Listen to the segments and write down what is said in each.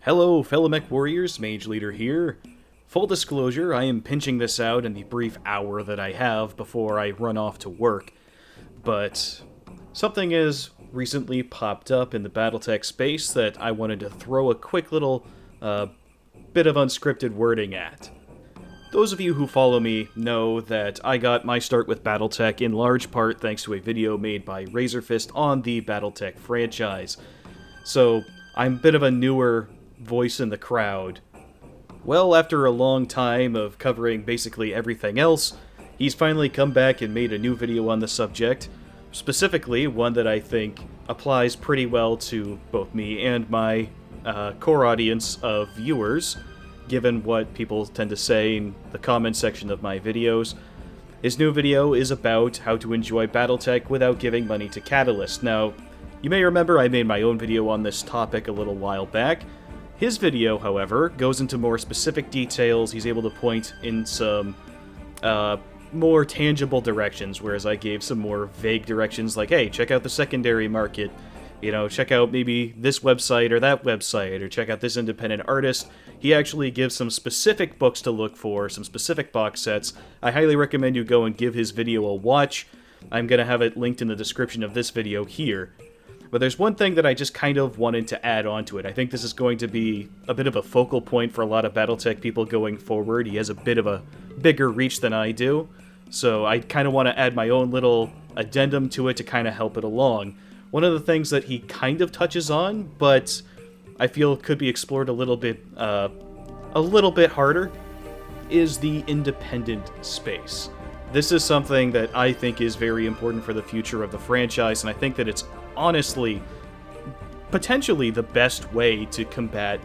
Hello, fellow mech warriors, Mage Leader here. Full disclosure, I am pinching this out in the brief hour that I have before I run off to work, but something has recently popped up in the Battletech space that I wanted to throw a quick little bit of unscripted wording at. Those of you who follow me know that I got my start with Battletech in large part thanks to a video made by Razorfist on the Battletech franchise. So, I'm a bit of a newer voice in the crowd. Well, after a long time of covering basically everything else, he's finally come back and made a new video on the subject, specifically one that I think applies pretty well to both me and my core audience of viewers, given what people tend to say in the comment section of my videos. His new video is about how to enjoy Battletech without giving money to Catalyst. Now, you may remember I made my own video on this topic a little while back. His video, however, goes into more specific details. He's able to point in some more tangible directions, whereas I gave some more vague directions like, hey, check out the secondary market, check out maybe this website or that website, or check out this independent artist. He actually gives some specific books to look for, some specific box sets. I highly recommend you go and give his video a watch. I'm going to have it linked in the description of this video here. But there's one thing that I just kind of wanted to add on to it. I think this is going to be a bit of a focal point for a lot of Battletech people going forward. He has a bit of a bigger reach than I do, so I kind of want to add my own little addendum to it to kind of help it along. One of the things that he kind of touches on, but I feel could be explored a little bit harder, is the independent space. This is something that I think is very important for the future of the franchise, and I think that it's honestly potentially the best way to combat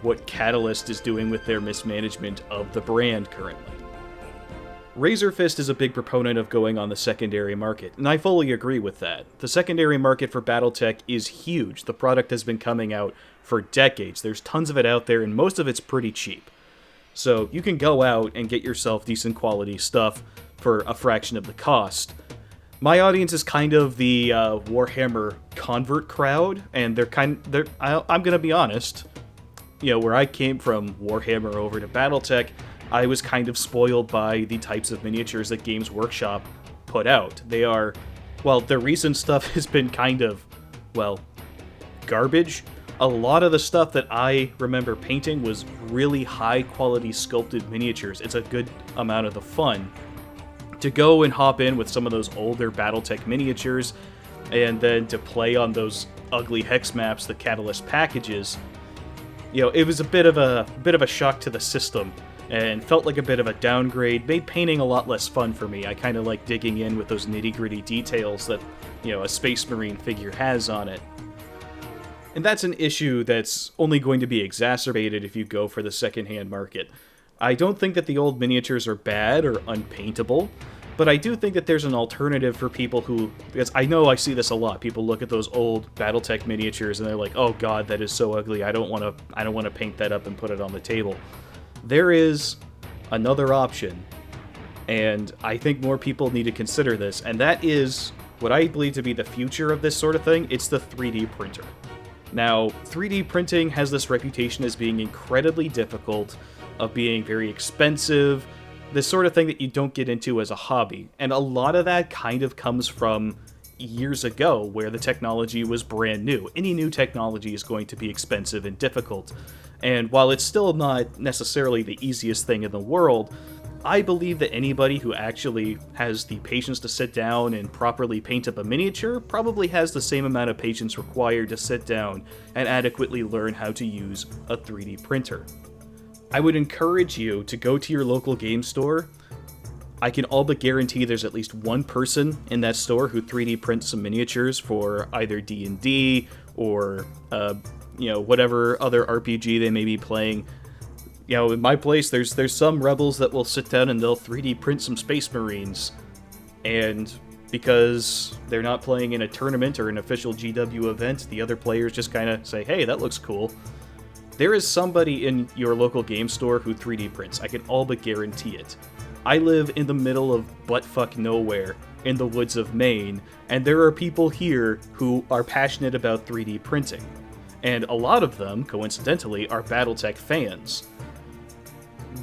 what Catalyst is doing with their mismanagement of the brand currently. Razorfist is a big proponent of going on the secondary market, and I fully agree with that. The secondary market for Battletech is huge. The product has been coming out for decades. There's tons of it out there, and most of it's pretty cheap. So you can go out and get yourself decent quality stuff for a fraction of the cost. My audience is kind of the Warhammer convert crowd, and I'm gonna be honest, where I came from Warhammer over to Battletech, I was kind of spoiled by the types of miniatures that Games Workshop put out. Their recent stuff has been kind of, garbage. A lot of the stuff that I remember painting was really high quality sculpted miniatures. It's a good amount of the fun to go and hop in with some of those older Battletech miniatures, and then to play on those ugly hex maps that Catalyst packages. It was a bit of a shock to the system, and felt like a bit of a downgrade. Made painting a lot less fun for me. I kind of like digging in with those nitty-gritty details that a Space Marine figure has on it. And that's an issue that's only going to be exacerbated if you go for the secondhand market. I don't think that the old miniatures are bad or unpaintable, but I do think that there's an alternative for people who, because I know I see this a lot, people look at those old Battletech miniatures and they're like, oh god, that is so ugly, I don't want to paint that up and put it on the table. There is another option, and I think more people need to consider this, and that is what I believe to be the future of this sort of thing. It's the 3D printer. Now, 3D printing has this reputation as being incredibly difficult, of being very expensive, this sort of thing that you don't get into as a hobby. And a lot of that kind of comes from years ago, where the technology was brand new. Any new technology is going to be expensive and difficult. And while it's still not necessarily the easiest thing in the world, I believe that anybody who actually has the patience to sit down and properly paint up a miniature probably has the same amount of patience required to sit down and adequately learn how to use a 3D printer. I would encourage you to go to your local game store. I can all but guarantee there's at least one person in that store who 3D prints some miniatures for either D&D or, whatever other RPG they may be playing. In my place, there's some rebels that will sit down and they'll 3D print some Space Marines. And because they're not playing in a tournament or an official GW event, the other players just kind of say, hey, that looks cool. There is somebody in your local game store who 3D prints. I can all but guarantee it. I live in the middle of buttfuck nowhere in the woods of Maine, and there are people here who are passionate about 3D printing. And a lot of them, coincidentally, are BattleTech fans.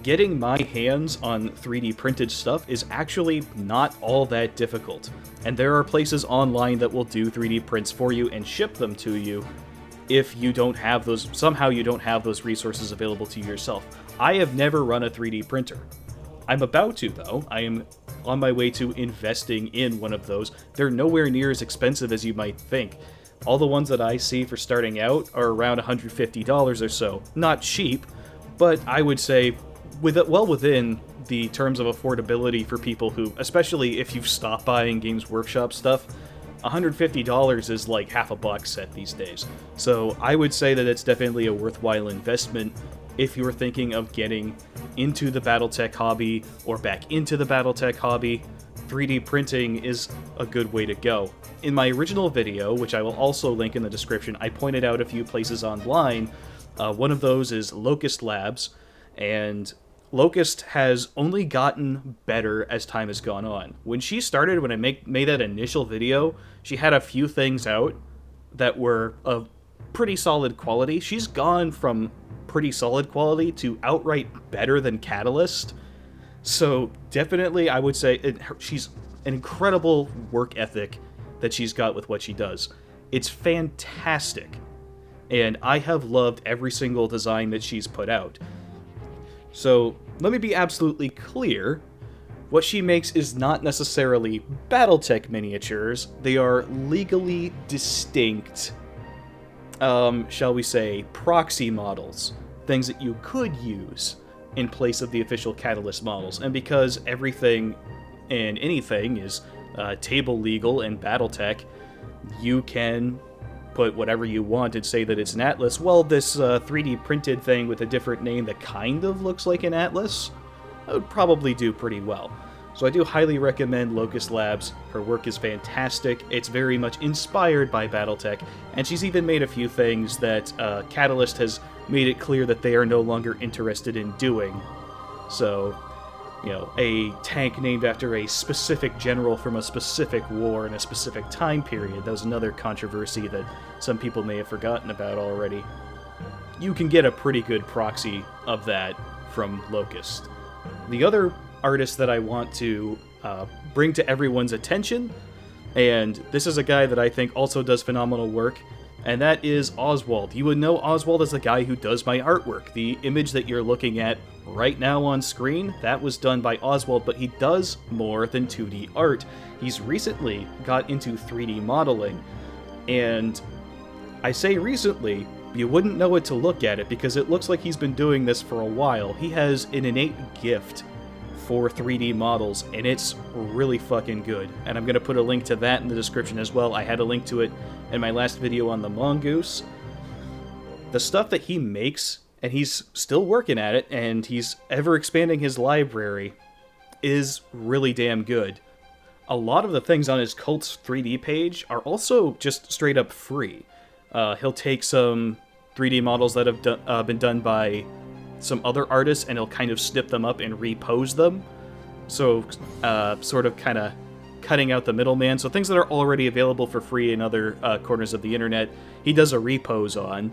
Getting my hands on 3D printed stuff is actually not all that difficult, and there are places online that will do 3D prints for you and ship them to you if you don't have those, somehow you don't have those resources available to yourself. I have never run a 3D printer. I'm about to, though. I am on my way to investing in one of those. They're nowhere near as expensive as you might think. All the ones that I see for starting out are around $150 or so. Not cheap, but I would say well within the terms of affordability for people who, especially if you've stopped buying Games Workshop stuff, $150 is like half a box set these days. So I would say that it's definitely a worthwhile investment if you're thinking of getting into the BattleTech hobby or back into the BattleTech hobby. 3D printing is a good way to go. In my original video, which I will also link in the description, I pointed out a few places online. One of those is Locust Labs, and Locust has only gotten better as time has gone on. When she started, when I made that initial video, she had a few things out that were of pretty solid quality. She's gone from pretty solid quality to outright better than Catalyst. So definitely I would say she's an incredible work ethic that she's got with what she does. It's fantastic. And I have loved every single design that she's put out. So, let me be absolutely clear. What she makes is not necessarily BattleTech miniatures. They are legally distinct, shall we say, proxy models. Things that you could use in place of the official Catalyst models. And because everything and anything is table legal in BattleTech, you can put whatever you want and say that it's an Atlas. Well, this 3D printed thing with a different name that kind of looks like an Atlas, that would probably do pretty well. So I do highly recommend Locust Labs. Her work is fantastic. It's very much inspired by BattleTech, and she's even made a few things that Catalyst has made it clear that they are no longer interested in doing. So, you know, a tank named after a specific general from a specific war in a specific time period. That was another controversy that some people may have forgotten about already. You can get a pretty good proxy of that from Locust. The other artist that I want to bring to everyone's attention, and this is a guy that I think also does phenomenal work, and that is Oswald. You would know Oswald as the guy who does my artwork. The image that you're looking at right now on screen, that was done by Oswald, but he does more than 2D art. He's recently got into 3D modeling, and I say recently, you wouldn't know it to look at it because it looks like he's been doing this for a while. He has an innate gift for 3D models, and it's really fucking good. And I'm going to put a link to that in the description as well. I had a link to it in my last video on the Mongoose. The stuff that he makes, and he's still working at it, and he's ever expanding his library, is really damn good. A lot of the things on his Cults 3D page are also just straight up free. He'll take some 3D models that have been done by some other artists, and he'll kind of snip them up and repose them. So, sort of kind of cutting out the middleman. So things that are already available for free in other corners of the internet, he does a repose on.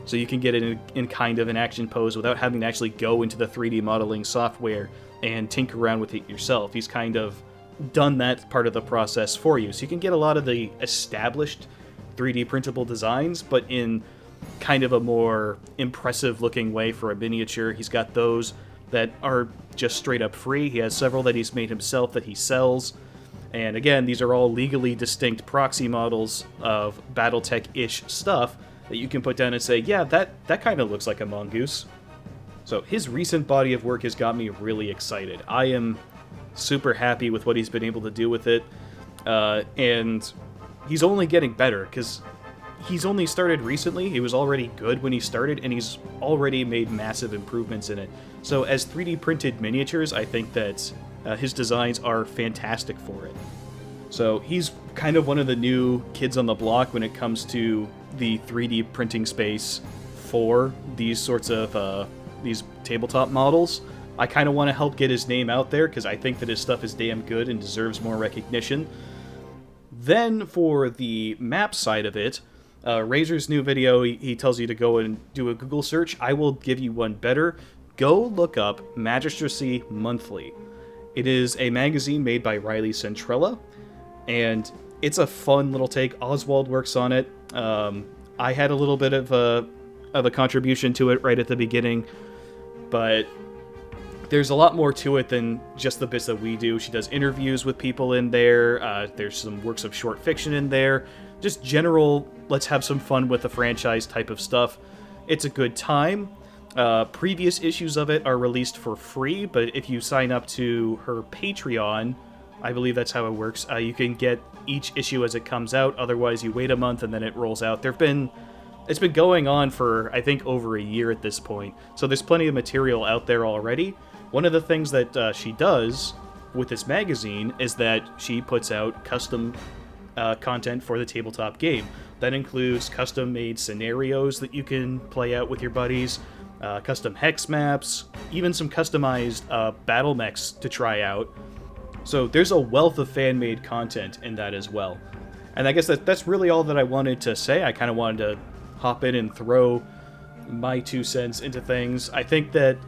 So you can get it in kind of an action pose without having to actually go into the 3D modeling software and tinker around with it yourself. He's kind of done that part of the process for you. So you can get a lot of the established 3D printable designs, but in kind of a more impressive looking way for a miniature. He's got those that are just straight up free. He has several that he's made himself that he sells. And again, these are all legally distinct proxy models of BattleTech-ish stuff that you can put down and say, yeah, that kind of looks like a Mongoose. So his recent body of work has got me really excited. I am super happy with what he's been able to do with it. And he's only getting better, because he's only started recently. He was already good when he started, and he's already made massive improvements in it. So as 3D printed miniatures, I think that his designs are fantastic for it. So he's kind of one of the new kids on the block when it comes to the 3D printing space for these sorts of these tabletop models. I kind of want to help get his name out there because I think that his stuff is damn good and deserves more recognition. Then for the map side of it, Razor's new video, he tells you to go and do a Google search. I will give you one better. Go look up Magistracy Monthly. It is a magazine made by Riley Centrella, and it's a fun little take. Oswald works on it. I had a little bit of a contribution to it right at the beginning, but there's a lot more to it than just the bits that we do. She does interviews with people in there. There's some works of short fiction in there. Just general, let's have some fun with the franchise type of stuff. It's a good time. Previous issues of it are released for free, but if you sign up to her Patreon, I believe that's how it works, you can get each issue as it comes out. Otherwise, you wait a month and then it rolls out. It's been going on for, I think, over a year at this point, so there's plenty of material out there already. One of the things that she does with this magazine is that she puts out custom content for the tabletop game. That includes custom-made scenarios that you can play out with your buddies, custom hex maps, even some customized battle mechs to try out. So there's a wealth of fan-made content in that as well. And I guess that's really all that I wanted to say. I kind of wanted to hop in and throw my 2 cents into things. I think that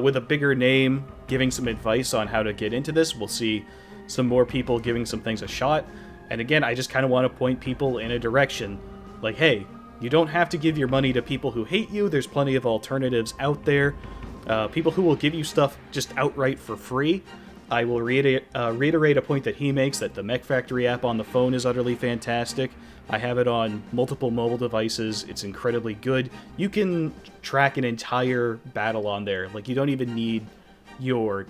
with a bigger name giving some advice on how to get into this, we'll see some more people giving some things a shot. And again, I just kind of want to point people in a direction. Like, hey, you don't have to give your money to people who hate you. There's plenty of alternatives out there. People who will give you stuff just outright for free. I will reiterate a point that he makes, that the Mech Factory app on the phone is utterly fantastic. I have it on multiple mobile devices. It's incredibly good. You can track an entire battle on there. Like, you don't even need your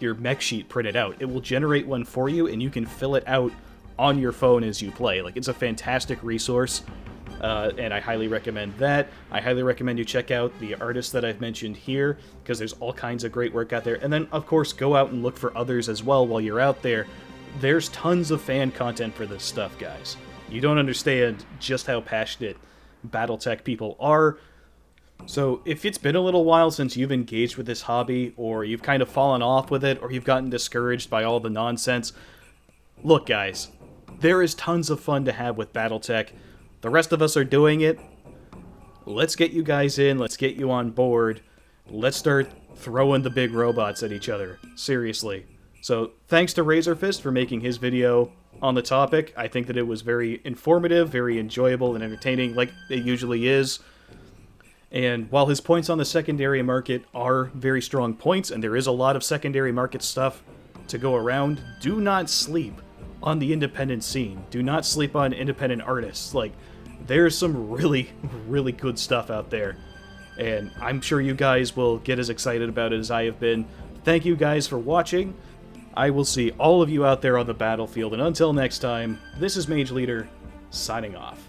mech sheet printed out. It will generate one for you, and you can fill it out on your phone as you play. Like, it's a fantastic resource, and I highly recommend that. I highly recommend you check out the artists that I've mentioned here, because there's all kinds of great work out there. And then, of course, go out and look for others as well while you're out there. There's tons of fan content for this stuff, guys. You don't understand just how passionate Battletech people are. So if it's been a little while since you've engaged with this hobby, or you've kind of fallen off with it, or you've gotten discouraged by all the nonsense, look, guys, there is tons of fun to have with Battletech. The rest of us are doing it. Let's get you guys in. Let's get you on board. Let's start throwing the big robots at each other. Seriously. So thanks to Razorfist for making his video on the topic. I think that it was very informative, very enjoyable, and entertaining, like it usually is. And while his points on the secondary market are very strong points, and there is a lot of secondary market stuff to go around, do not sleep on the independent scene. Do not sleep on independent artists. Like, there's some really, really good stuff out there. And I'm sure you guys will get as excited about it as I have been. Thank you guys for watching. I will see all of you out there on the battlefield. And until next time, this is Mage Leader, signing off.